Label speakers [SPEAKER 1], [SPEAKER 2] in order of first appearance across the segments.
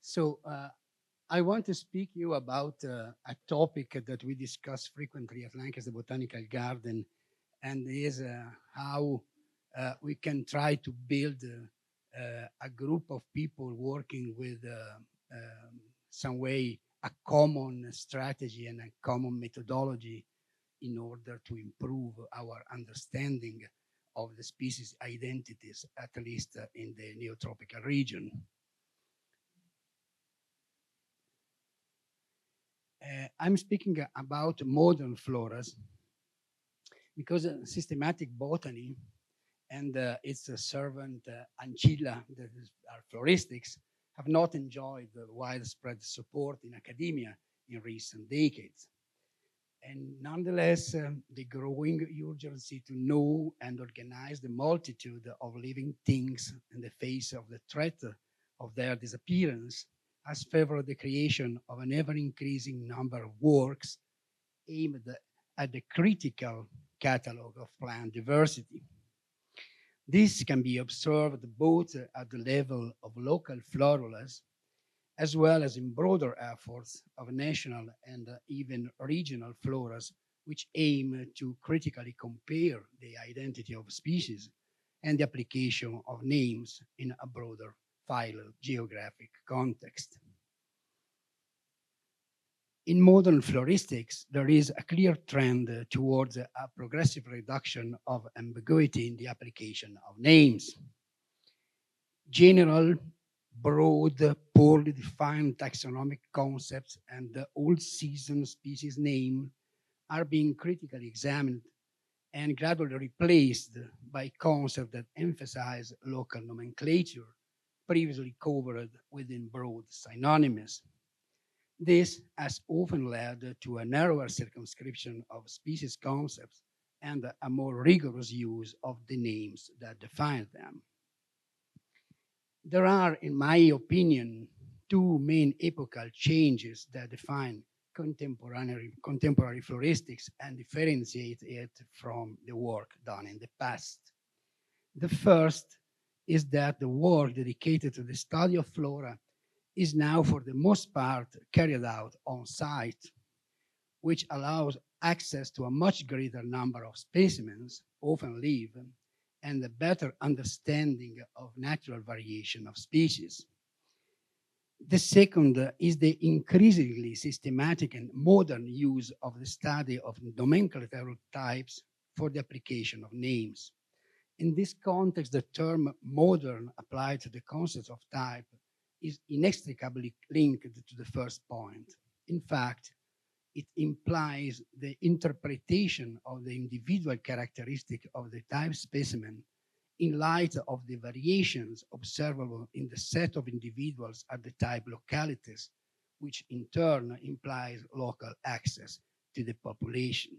[SPEAKER 1] So I want to speak you about a topic that we discuss frequently at Lancaster Botanical Garden, and is how we can try to build a group of people working with some way a common strategy and a common methodology in order to improve our understanding of the species identities, at least in the neotropical region. I'm speaking about modern floras because systematic botany and its servant Ancilla, that is our floristics, have not enjoyed the widespread support in academia in recent decades. And nonetheless, the growing urgency to know and organize the multitude of living things in the face of the threat of their disappearance has favored the creation of an ever-increasing number of works aimed at the critical catalog of plant diversity. This can be observed both at the level of local florulas as well as in broader efforts of national and even regional floras, which aim to critically compare the identity of species and the application of names in a broader phylogeographic context. In modern floristics, there is a clear trend towards a progressive reduction of ambiguity in the application of names. General, broad, poorly defined taxonomic concepts and the all-season species name are being critically examined and gradually replaced by concepts that emphasize local nomenclature previously covered within broad synonyms. This has often led to a narrower circumscription of species concepts and a more rigorous use of the names that define them. There are, in my opinion, two main epochal changes that define contemporary floristics and differentiate it from the work done in the past. The first is that the work dedicated to the study of flora is now, for the most part, carried out on site, which allows access to a much greater number of specimens, often live, and a better understanding of natural variation of species. The second is the increasingly systematic and modern use of the study of nomenclatory types for the application of names. In this context, the term modern applied to the concept of type is inextricably linked to the first point. In fact, it implies the interpretation of the individual characteristic of the type specimen in light of the variations observable in the set of individuals at the type localities, which in turn implies local access to the population.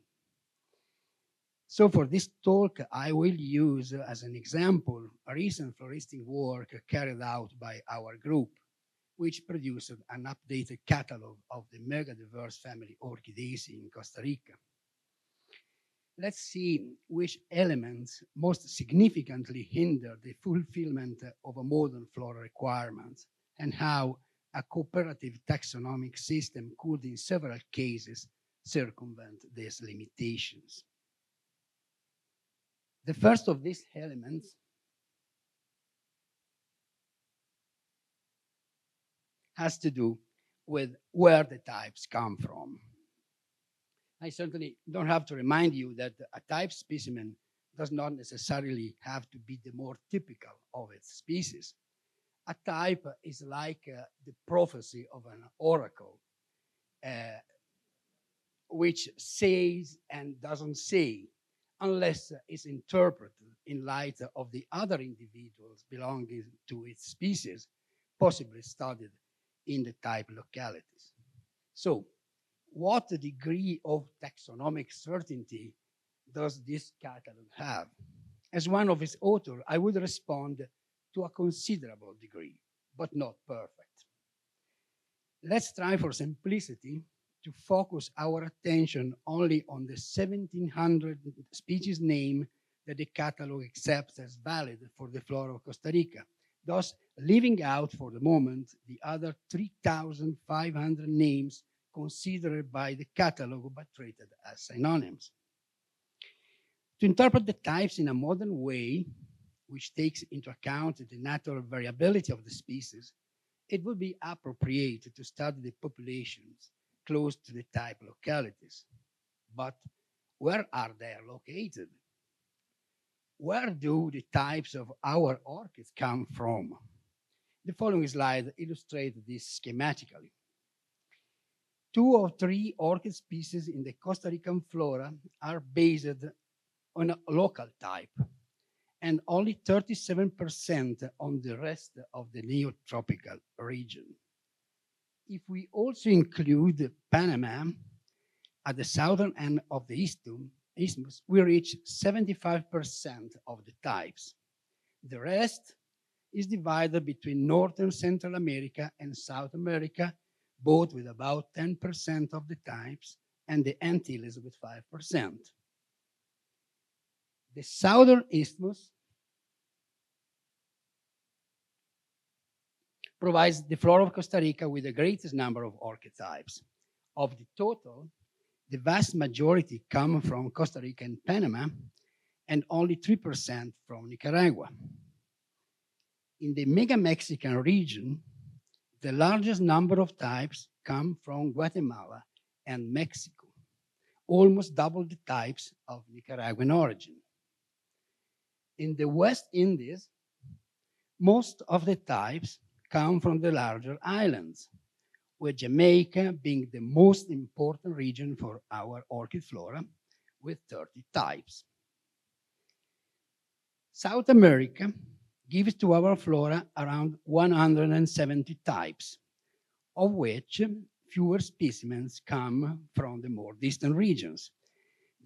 [SPEAKER 1] So for this talk, I will use as an example a recent floristic work carried out by our group, which produced an updated catalog of the mega-diverse family Orchidaceae in Costa Rica. Let's see which elements most significantly hinder the fulfillment of a modern flora requirements and how a cooperative taxonomic system could, in several cases, circumvent these limitations. The first of these elements has to do with where the types come from. I certainly don't have to remind you that a type specimen does not necessarily have to be the more typical of its species. A type is like the prophecy of an oracle, which says and doesn't say, unless it's interpreted in light of the other individuals belonging to its species, possibly studied in the type localities. So, what degree of taxonomic certainty does this catalog have? As one of its authors, I would respond to a considerable degree, but not perfect. Let's try for simplicity to focus our attention only on the 1,700 species name that the catalog accepts as valid for the flora of Costa Rica, thus leaving out for the moment the other 3,500 names considered by the catalog but treated as synonyms. To interpret the types in a modern way, which takes into account the natural variability of the species, it would be appropriate to study the populations close to the type localities. But where are they located? Where do the types of our orchids come from? The following slide illustrates this schematically. 2 of 3 orchid species in the Costa Rican flora are based on a local type, and only 37% on the rest of the neotropical region. If we also include Panama at the southern end of the isthmus, we reach 75% of the types. The rest is divided between Northern Central America and South America, both with about 10% of the types, and the Antilles with 5%. The southern isthmus provides the flora of Costa Rica with the greatest number of orchid types. Of the total, the vast majority come from Costa Rica and Panama, and only 3% from Nicaragua. In the Mega-Mexican region, the largest number of types come from Guatemala and Mexico, almost double the types of Nicaraguan origin. In the West Indies, most of the types come from the larger islands, with Jamaica being the most important region for our orchid flora, with 30 types. South America gives to our flora around 170 types, of which fewer specimens come from the more distant regions.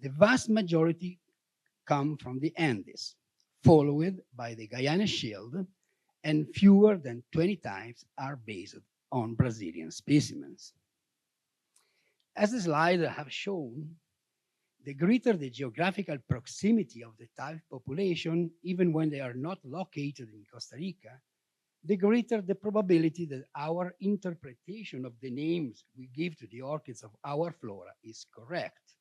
[SPEAKER 1] The vast majority come from the Andes, followed by the Guyana Shield, and fewer than 20 types are based on Brazilian specimens. As the slide have shown, the greater the geographical proximity of the type population, even when they are not located in Costa Rica, the greater the probability that our interpretation of the names we give to the orchids of our flora is correct.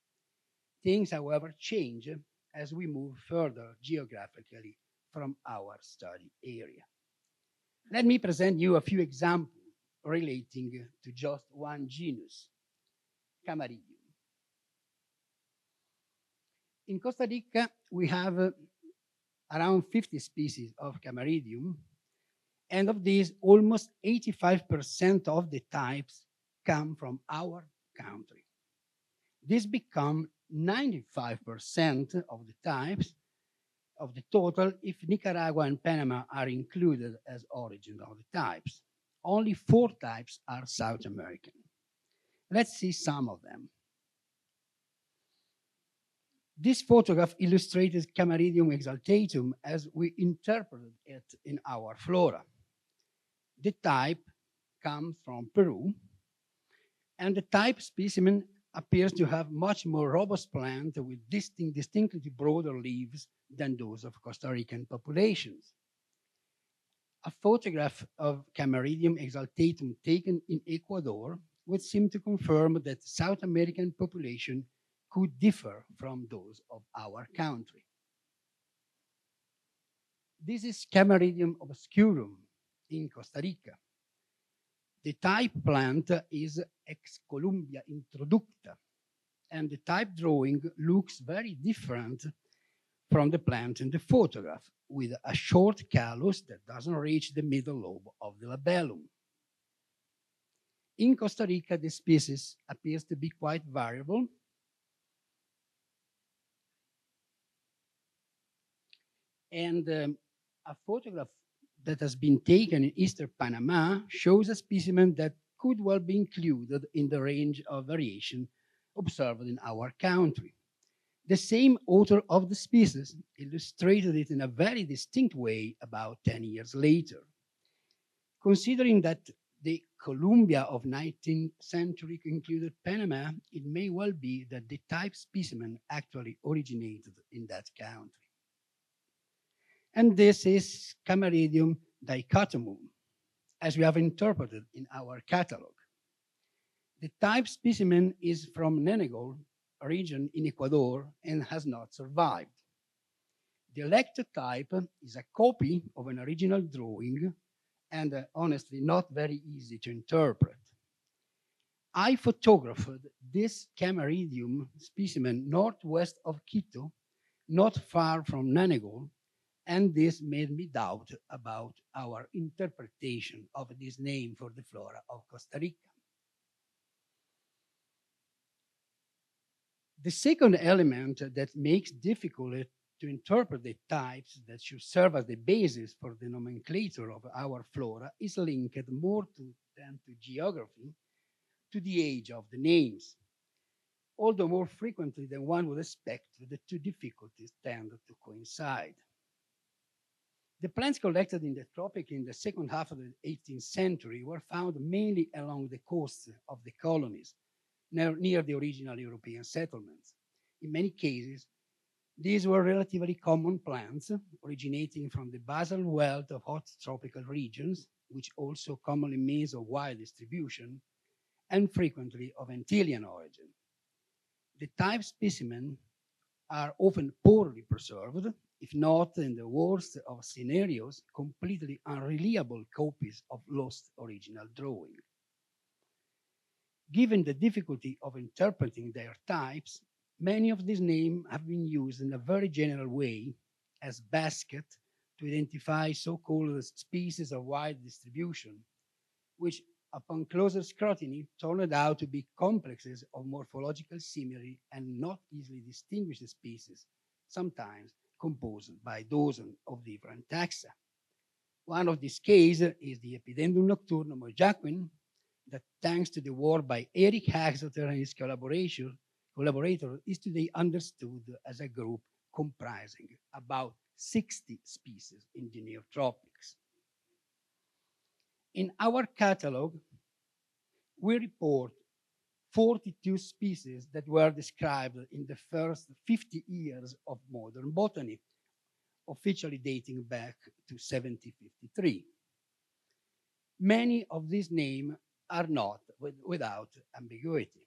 [SPEAKER 1] Things, however, change as we move further geographically from our study area. Let me present you a few examples relating to just one genus, Camaridium. In Costa Rica, we have around 50 species of Camaridium, and of these, almost 85% of the types come from our country. This becomes 95% of the types of the total if Nicaragua and Panama are included as origin of the types. Only 4 types are South American. Let's see some of them. This photograph illustrates Camaridium exaltatum as we interpreted it in our flora. The type comes from Peru, and the type specimen appears to have much more robust plant with distinctly broader leaves than those of Costa Rican populations. A photograph of Camaridium exaltatum taken in Ecuador would seem to confirm that South American population could differ from those of our country. This is Camaridium obscurum in Costa Rica. The type plant is Ex Columbia introducta, and the type drawing looks very different from the plant in the photograph, with a short callus that doesn't reach the middle lobe of the labellum. In Costa Rica, the species appears to be quite variable, and a photograph that has been taken in Eastern Panama shows a specimen that could well be included in the range of variation observed in our country. The same author of the species illustrated it in a very distinct way about 10 years later. Considering that the Columbia of 19th century included Panama, it may well be that the type specimen actually originated in that country. And this is Camaridium dichotomum, as we have interpreted in our catalog. The type specimen is from Nenegol region in Ecuador and has not survived. The lectotype is a copy of an original drawing and honestly not very easy to interpret. I photographed this Camaridium specimen northwest of Quito, not far from Nanegol, and this made me doubt about our interpretation of this name for the flora of Costa Rica. The second element that makes difficult to interpret the types that should serve as the basis for the nomenclature of our flora is linked more than to geography, to the age of the names. Although more frequently than one would expect, the two difficulties tend to coincide. The plants collected in the tropic in the second half of the 18th century were found mainly along the coasts of the colonies, near the original European settlements. In many cases, these were relatively common plants originating from the basal wealth of hot tropical regions, which also commonly means of wide distribution, and frequently of Antillean origin. The type specimens are often poorly preserved, if not in the worst of scenarios, completely unreliable copies of lost original drawing. Given the difficulty of interpreting their types, many of these names have been used in a very general way as basket to identify so-called species of wide distribution, which upon closer scrutiny turned out to be complexes of morphological similarity and not easily distinguished species, sometimes composed by dozens of different taxa. One of these cases is the Epidendrum nocturnum of Jacquin, that thanks to the work by Eric Haxotter and his collaborator, is today understood as a group comprising about 60 species in the neotropics. In our catalog, we report 42 species that were described in the first 50 years of modern botany, officially dating back to 1753. Many of these names are not without ambiguity.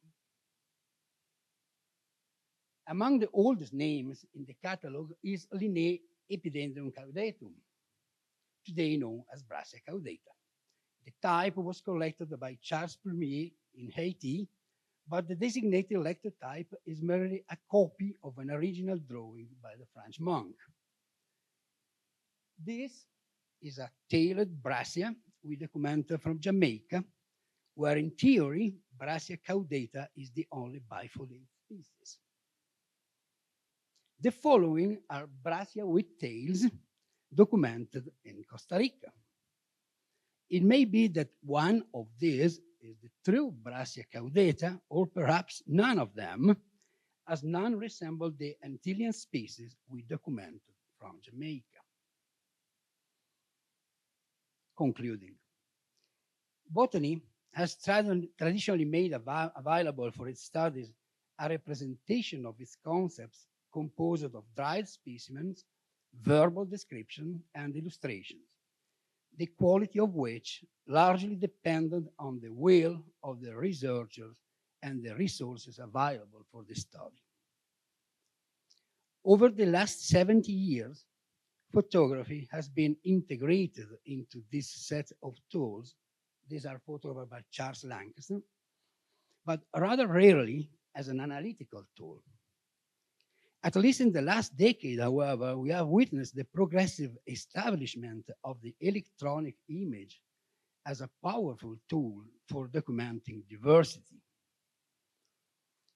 [SPEAKER 1] Among the oldest names in the catalog is Linnaeus Epidendrum caudatum, today known as Brassia caudata. The type was collected by Charles Plumier in Haiti, but the designated lectotype is merely a copy of an original drawing by the French monk. This is a tailed Brassia we documented from Jamaica, where in theory, Brassia caudata is the only bifoliate species. The following are Brassia with tails documented in Costa Rica. It may be that one of these is the true Brassia caudata, or perhaps none of them, as none resemble the Antillean species we documented from Jamaica. Concluding, botany has traditionally made available for its studies a representation of its concepts composed of dried specimens, verbal description, and illustrations, the quality of which largely depended on the will of the researchers and the resources available for the study. Over the last 70 years, photography has been integrated into this set of tools. These are photographed by Charles Lancaster, but rather rarely as an analytical tool. At least in the last decade, however, we have witnessed the progressive establishment of the electronic image as a powerful tool for documenting diversity.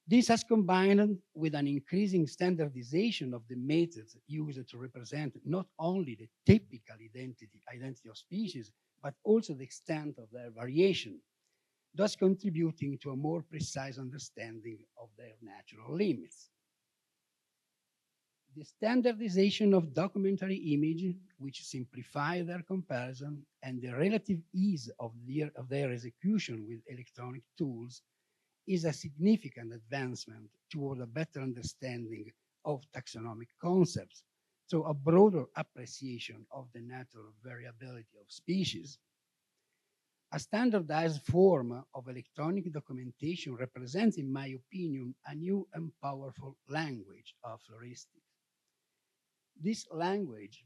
[SPEAKER 1] This has combined with an increasing standardization of the methods used to represent not only the typical identity of species, but also the extent of their variation, thus contributing to a more precise understanding of their natural limits. The standardization of documentary image, which simplify their comparison, and the relative ease of their execution with electronic tools is a significant advancement toward a better understanding of taxonomic concepts, So a broader appreciation of the natural variability of species. A standardized form of electronic documentation represents, in my opinion, a new and powerful language of floristics. This language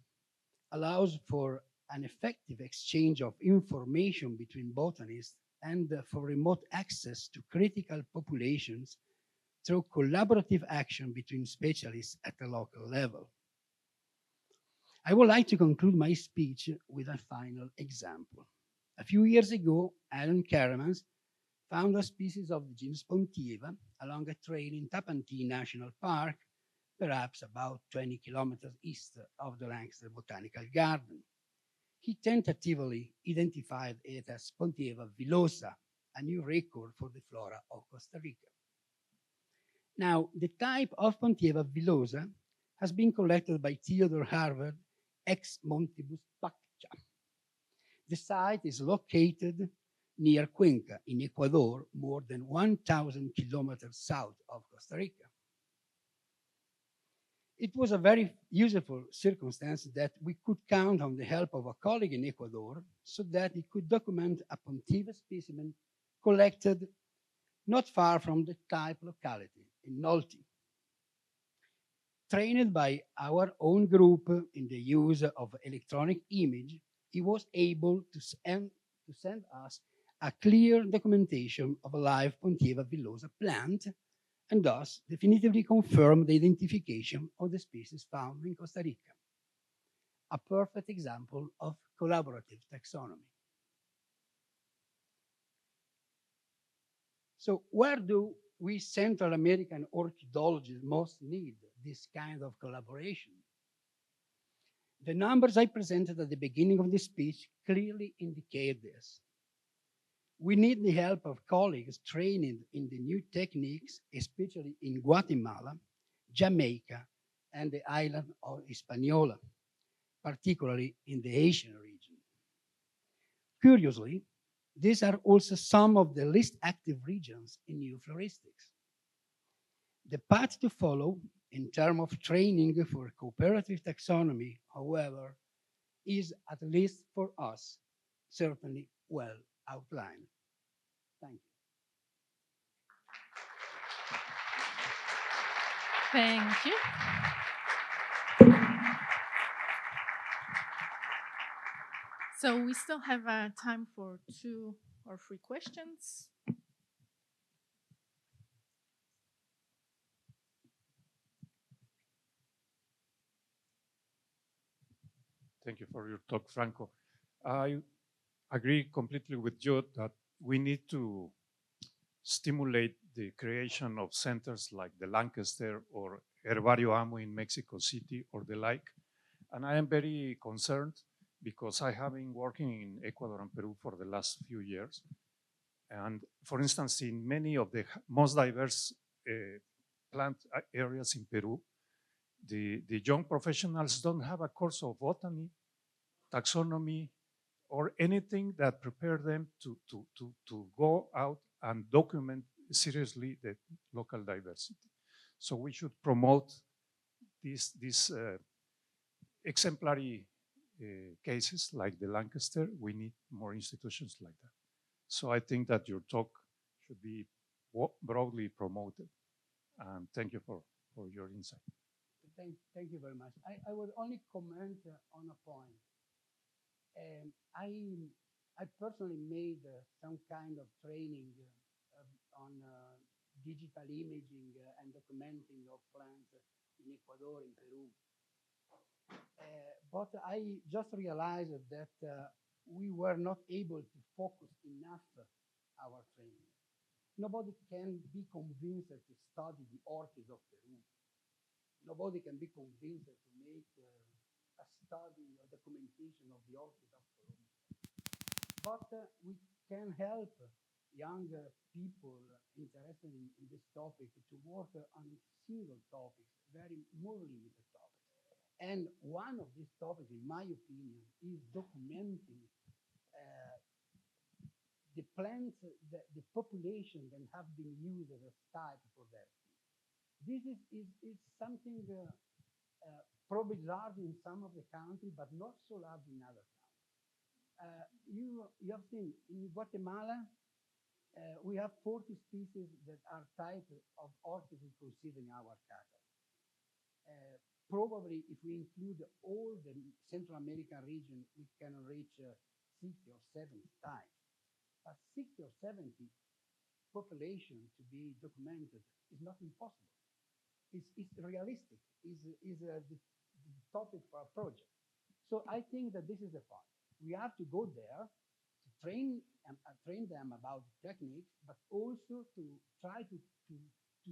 [SPEAKER 1] allows for an effective exchange of information between botanists and for remote access to critical populations through collaborative action between specialists at the local level. I would like to conclude my speech with a final example. A few years ago, Alan Caramans found a species of the genus Pontieva along a trail in Tapantine National Park, perhaps about 20 kilometers east of the Lancaster Botanical Garden. He tentatively identified it as Pontieva villosa, a new record for the flora of Costa Rica. Now, the type of Pontieva villosa has been collected by Theodore Harvard ex Montibus Paccha. The site is located near Cuenca in Ecuador, more than 1,000 kilometers south of Costa Rica. It was a very useful circumstance that we could count on the help of a colleague in Ecuador so that he could document a Pontieva specimen collected not far from the type locality in Nolti. Trained by our own group in the use of electronic image, he was able to send us a clear documentation of a live Pontieva villosa plant and thus definitively confirm the identification of the species found in Costa Rica. A perfect example of collaborative taxonomy. So where do we Central American orchidologists most need this kind of collaboration? The numbers I presented at the beginning of this speech clearly indicate this. We need the help of colleagues trained in the new techniques, especially in Guatemala, Jamaica, and the island of Hispaniola, particularly in the Asian region. Curiously, these are also some of the least active regions in new floristics. The path to follow in terms of training for cooperative taxonomy, however, is, at least for us, certainly well outlined. Thank you.
[SPEAKER 2] Thank you. So we still have time for 2 or 3 questions.
[SPEAKER 3] Thank you for your talk, Franco. I agree completely with you that we need to stimulate the creation of centers like the Lancaster or Herbario Amo in Mexico City or the like. And I am very concerned because I have been working in Ecuador and Peru for the last few years. And for instance, in many of the most diverse plant areas in Peru, the young professionals don't have a course of botany, taxonomy, or anything that prepare them to go out and document seriously the local diversity. So we should promote these exemplary cases like the Lancaster. We need more institutions like that. So I think that your talk should be broadly promoted. And thank you for your insight.
[SPEAKER 1] Thank you very much. I would only comment on a point. I personally made some kind of training on digital imaging and documenting of plants in Ecuador and Peru. But I just realized that we were not able to focus enough our training. Nobody can be convinced to study the orchids of Peru. Nobody can be convinced to make a study or documentation of the orchids of Peru. But we can help young people interested in this topic to work on single topics, very more limited topics. And one of these topics, in my opinion, is documenting the plants, the population that have been used as type for their food. This is something probably large in some of the countries, but not so large in other countries. You have seen in Guatemala, we have 40 species that are types of orchids we consider in our catalog. Probably if we include all the Central American region, we can reach 60 or 70 types. But 60 or 70 population to be documented is not impossible. It's realistic, is the topic for our project. So I think that this is the point. We have to go there to train them about techniques, but also to try to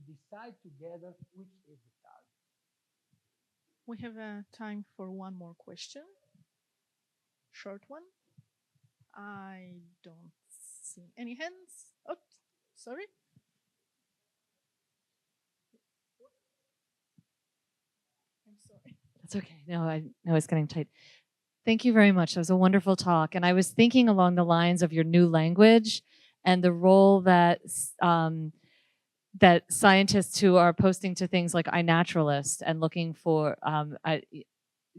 [SPEAKER 1] decide together which is the target.
[SPEAKER 2] We have time for one more question. Short one. I don't see any hands. Oops, sorry. I'm sorry.
[SPEAKER 4] That's okay. No, I know it's getting tight. Thank you very much. That was a wonderful talk. And I was thinking along the lines of your new language and the role that that scientists who are posting to things like iNaturalist and looking for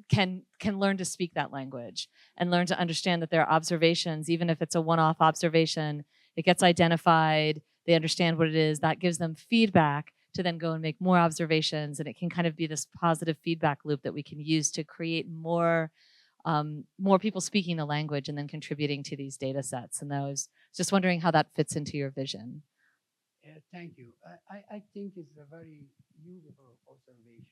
[SPEAKER 4] can learn to speak that language and learn to understand that there are observations, even if it's a one-off observation, it gets identified, they understand what it is, that gives them feedback to then go and make more observations, and it can kind of be this positive feedback loop that we can use to create more people speaking the language and then contributing to these data sets. And I was just wondering how that fits into your vision.
[SPEAKER 1] Thank you. I think it's a very useful observation.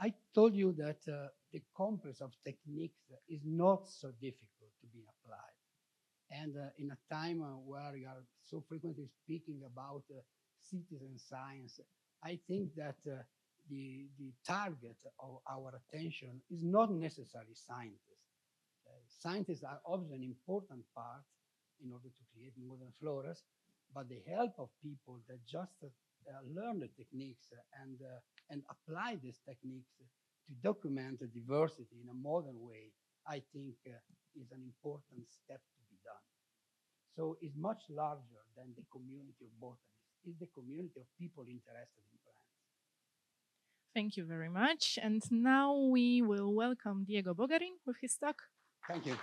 [SPEAKER 1] I told you that the complex of techniques is not so difficult to be applied. And in a time where you are so frequently speaking about citizen science, I think that the target of our attention is not necessarily scientists. Scientists are obviously an important part in order to create modern floras, but the help of people that just learn the techniques and apply these techniques to document the diversity in a modern way, I think is an important step to be done. So it's much larger than the community of botanists. It's the community of people interested in plants.
[SPEAKER 2] Thank you very much. And now we will welcome Diego Bogarin with his talk.
[SPEAKER 1] Thank you.